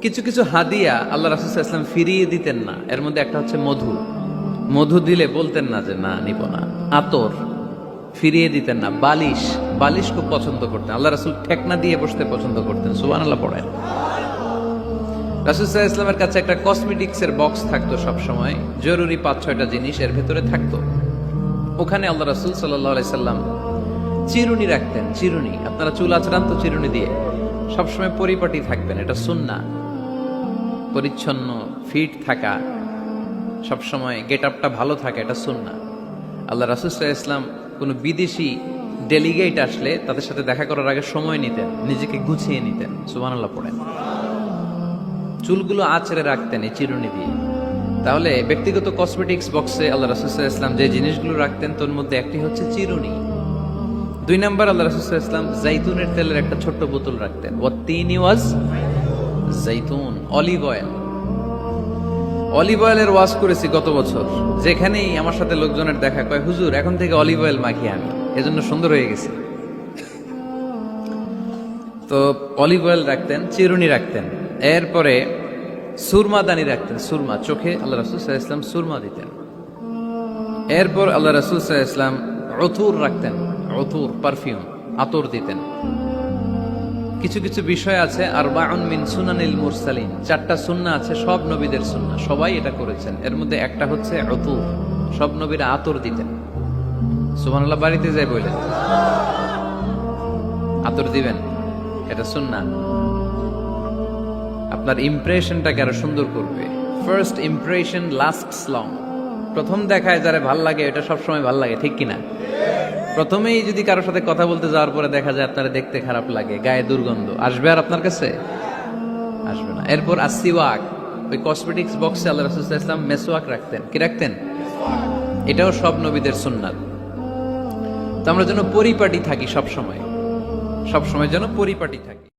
কিছু কিছু হাদিয়া আল্লাহ রাসূল সাল্লাল্লাহু আলাইহি ওয়াসাল্লাম ফিরিয়ে দিতেন না। এর মধ্যে একটা হচ্ছে মধু। মধু দিলে বলতেন না যে না নিব না। আতর ফিরিয়ে দিতেন না। বালিশ, বালিশ খুব পছন্দ করতেন। আল্লাহ রাসূল ঠেকনা দিয়ে বসতে পছন্দ করতেন। সুবহানাল্লাহ পড়েন। রাসূল সাল্লাল্লাহু আলাইহি ওয়াসাল্লামের কাছে একটা কসমেটিক্সের বক্স থাকতো সব সময়, জরুরি 5-6টা জিনিস এর ভেতরে থাকতো। ওখানে আল্লাহ রাসূল সাল্লাল্লাহু আলাইহি সাল্লাম চিরুনি রাখতেন। চিরুনি, আপনারা চুল আঁচড়ান তো চিরুনি দিয়ে, সবসময় পরিপাটি থাকবেন, এটা সুন্নাহ। পরিচ্ছন্ন ফিট থাকা, সবসময় গেট আপটা ভালো থাকা, এটা সুন্নাহ। আল্লাহ রাসূল সাল্লাল্লাহু আলাইহি ওয়াসাল্লাম কোনো বিদেশি ডেলিগেট আসলে তাদের সাথে দেখা করার আগে সময় নিতেন, নিজেকে গুছিয়ে নিতেন। সুবহানাল্লাহ পড়েন। চুলগুলো আঁচড়ে রাখতেন এই চিরুনি দিয়ে। তাহলে ব্যক্তিগত কসমেটিক্স বক্সে আল্লাহ রাসূল সাল্লাল্লাহু আলাইহি ওয়াসাল্লাম যে জিনিসগুলো রাখতেন তার মধ্যে একটি হচ্ছে চিরুনি। 2 নাম্বার, আল্লাহ রাসূল সাল্লাল্লাহু আলাইহি ওয়াসাল্লাম জাইতুনের তেলের একটা ছোট্ট বোতল রাখতেন। ওয়াত্তিনি ওয়াজ জাইতুন, অলিভ অয়েল। অলিভ অয়েলের ওয়াজ করেছি গত বছর। যেখানেই আমার সাথে লোকজনের দেখা, কয় হুজুর এখন থেকে অলিভ অয়েল মাখি আমি, এজন্য সুন্দর হয়ে গেছি। তো অলিভ অয়েল রাখতেন, চিরুনি রাখতেন। এরপরে সুরমা দানি রাখতেন। সুরমা, চোখে আল্লাহ রাসূল সাল্লাল্লাহু আলাইহি ওয়াসাল্লাম সুরমা দিতেন। এরপর আল্লাহ রাসূল সাল্লাল্লাহু আলাইহি ওয়াসাল্লাম উতুর রাখতেন। উতুর, পারফিউম, আতর দিতেন। কিছু কিছু বিষয় আছে, আরবাউন মিন সুনানিল মুরসালিন, 4টা সুন্নাহ আছে, সব নবীদের সুন্নাহ, সবাই এটা করেছেন। এর মধ্যে একটা হচ্ছে উতুর, সব নবীরা আতর দিতেন। সুবহানাল্লাহ, বাড়িতে যাই বলেন আতর দিবেন, এটা সুন্নাহ। আপনার ইমপ্রেশনটাকে আরো সুন্দর করবে। First impression lasts long. প্রথম দেখায় যারা ভাল লাগে, এটা সবসময় ভাল লাগে, ঠিক কিনা? প্রথমেই যদি কারোর সাথে কথা বলতে যাওয়ার পরে দেখা যায় আপনারা দেখতে খারাপ লাগে, গায়ে দুর্গন্ধ, আসবে আর আপনার কাছে? আসবে না। এরপর আসিওয়াক, ওই কসমেটিক্স বক্সে আল্লাহ রাসূল সাল্লাল্লাহু আলাইহি ওয়াসাল্লাম মেসওয়াক রাখতেন। কি রাখতেন? এটাও সব নবীদের সুন্নাত। তো আমরা যেন পরিপাটি থাকি, সব সময় যেন পরিপাটি থাকি।